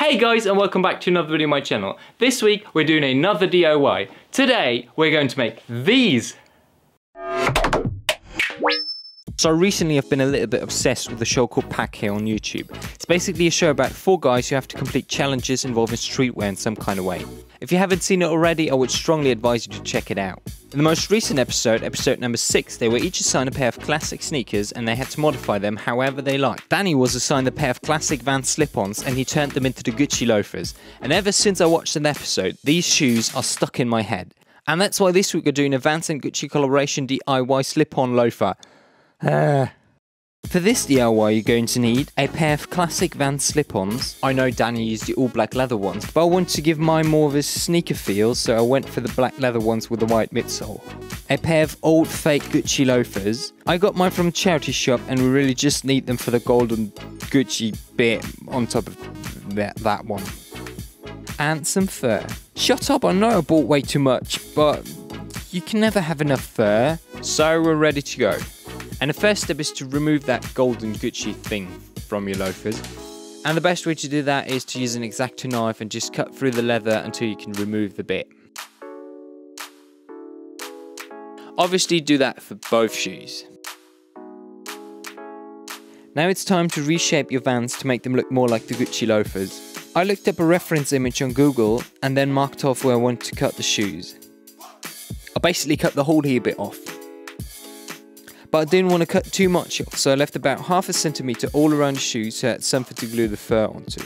Hey guys, and welcome back to another video on my channel. This week we're doing another DIY. Today we're going to make these. So recently I've been a little bit obsessed with a show called Pack here on YouTube. It's basically a show about 4 guys who have to complete challenges involving streetwear in some kind of way. If you haven't seen it already, I would strongly advise you to check it out. In the most recent episode number 6, they were each assigned a pair of classic sneakers and they had to modify them however they liked. Danny was assigned a pair of classic Vans slip-ons and he turned them into the Gucci loafers. And ever since I watched that episode, these shoes are stuck in my head. And that's why this week we're doing a Vans and Gucci collaboration DIY slip-on loafer. For this DIY you're going to need a pair of classic Vans slip-ons. I know Danny used the all black leather ones, but I wanted to give mine more of a sneaker feel, so I went for the black leather ones with the white midsole. A pair of old fake Gucci loafers. I got mine from a charity shop and we really just need them for the golden Gucci bit on top of that one. And some fur. Shut up, I know I bought way too much, but you can never have enough fur. So we're ready to go. And the first step is to remove that golden Gucci thing from your loafers. And the best way to do that is to use an X-Acto knife and just cut through the leather until you can remove the bit. Obviously do that for both shoes. Now it's time to reshape your Vans to make them look more like the Gucci loafers. I looked up a reference image on Google and then marked off where I wanted to cut the shoes. I basically cut the whole heel bit off. But I didn't want to cut too much off, so I left about half a centimetre all around the shoe so I had something to glue the fur onto.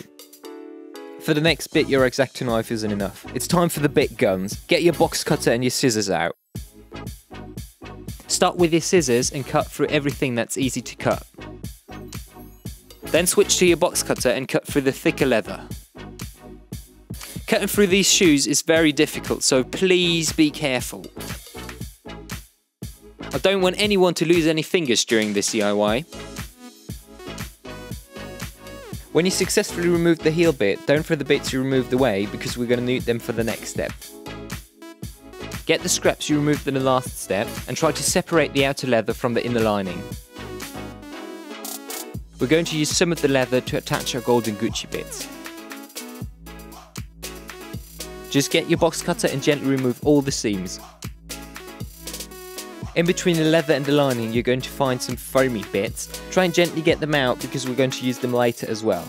For the next bit, your X-Acto knife isn't enough. It's time for the bit guns. Get your box cutter and your scissors out. Start with your scissors and cut through everything that's easy to cut. Then switch to your box cutter and cut through the thicker leather. Cutting through these shoes is very difficult, so please be careful. I don't want anyone to lose any fingers during this DIY. When you successfully remove the heel bit, don't throw the bits you removed away because we're going to need them for the next step. Get the scraps you removed in the last step and try to separate the outer leather from the inner lining. We're going to use some of the leather to attach our golden Gucci bits. Just get your box cutter and gently remove all the seams. In between the leather and the lining you're going to find some foamy bits. Try and gently get them out because we're going to use them later as well.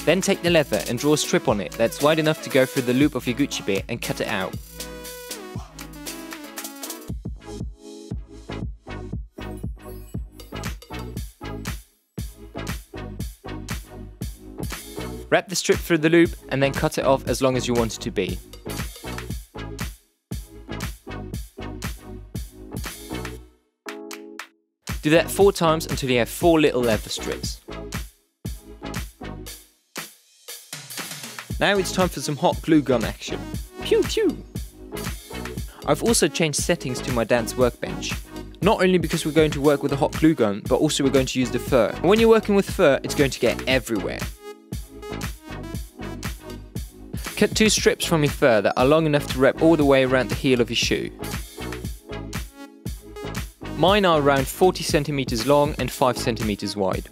Then take the leather and draw a strip on it that's wide enough to go through the loop of your Gucci bit and cut it out. Wrap the strip through the loop and then cut it off as long as you want it to be. Do that 4 times until you have 4 little leather strips. Now it's time for some hot glue gun action. Pew pew! I've also changed settings to my dance workbench. Not only because we're going to work with a hot glue gun, but also we're going to use the fur. And when you're working with fur, it's going to get everywhere. Cut 2 strips from your fur that are long enough to wrap all the way around the heel of your shoe. Mine are around 40 centimeters long and 5 centimeters wide.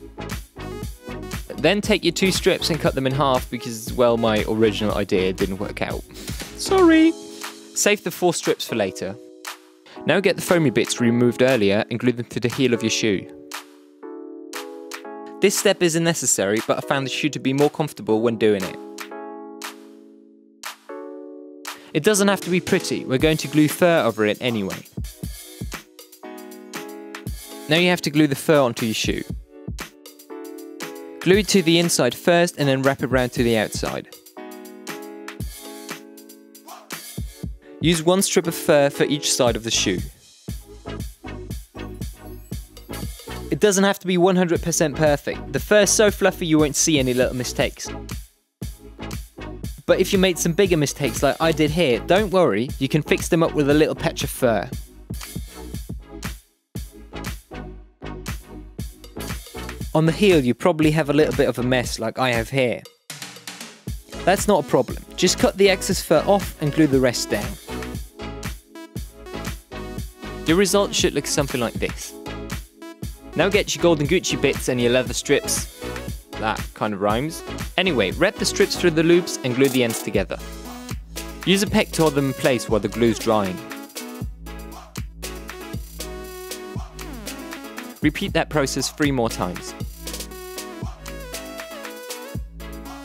Then take your 2 strips and cut them in half because, well, my original idea didn't work out. Sorry! Save the 4 strips for later. Now get the foamy bits removed earlier and glue them to the heel of your shoe. This step isn't necessary, but I found the shoe to be more comfortable when doing it. It doesn't have to be pretty, we're going to glue fur over it anyway. Now you have to glue the fur onto your shoe. Glue it to the inside first and then wrap it around to the outside. Use 1 strip of fur for each side of the shoe. It doesn't have to be 100% perfect, the fur is so fluffy you won't see any little mistakes. But if you made some bigger mistakes like I did here, don't worry, you can fix them up with a little patch of fur. On the heel you probably have a little bit of a mess like I have here. That's not a problem, just cut the excess fur off and glue the rest down. Your result should look something like this. Now get your golden Gucci bits and your leather strips. That kind of rhymes. Anyway, wrap the strips through the loops and glue the ends together. Use a peg to hold them in place while the glue's drying. Repeat that process 3 more times.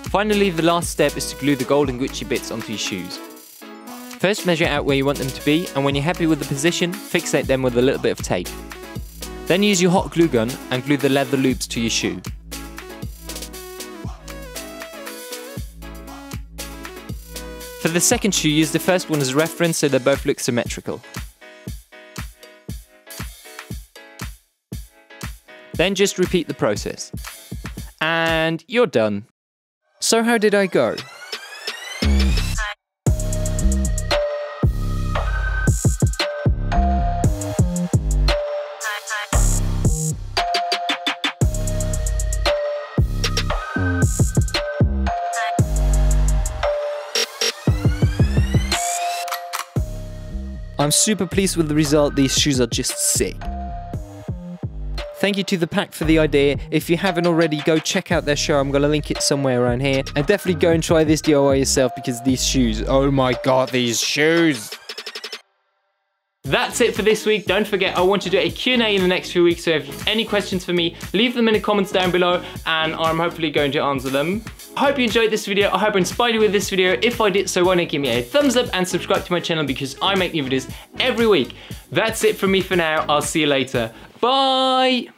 Finally, the last step is to glue the golden Gucci bits onto your shoes. First measure out where you want them to be, and when you're happy with the position, fixate them with a little bit of tape. Then use your hot glue gun and glue the leather loops to your shoe. For the second shoe, use the first one as a reference so they both look symmetrical. Then just repeat the process. And you're done. So how did I go? I'm super pleased with the result. These shoes are just sick. Thank you to The Pack for the idea. If you haven't already, go check out their show. I'm going to link it somewhere around here. And definitely go and try this DIY yourself because these shoes, oh my god, these shoes. That's it for this week. Don't forget, I want to do a Q&A in the next few weeks, so if you have any questions for me, leave them in the comments down below and I'm hopefully going to answer them. I hope you enjoyed this video. I hope I inspired you with this video. If I did so, why not give me a thumbs up and subscribe to my channel because I make new videos every week. That's it from me for now. I'll see you later. Bye!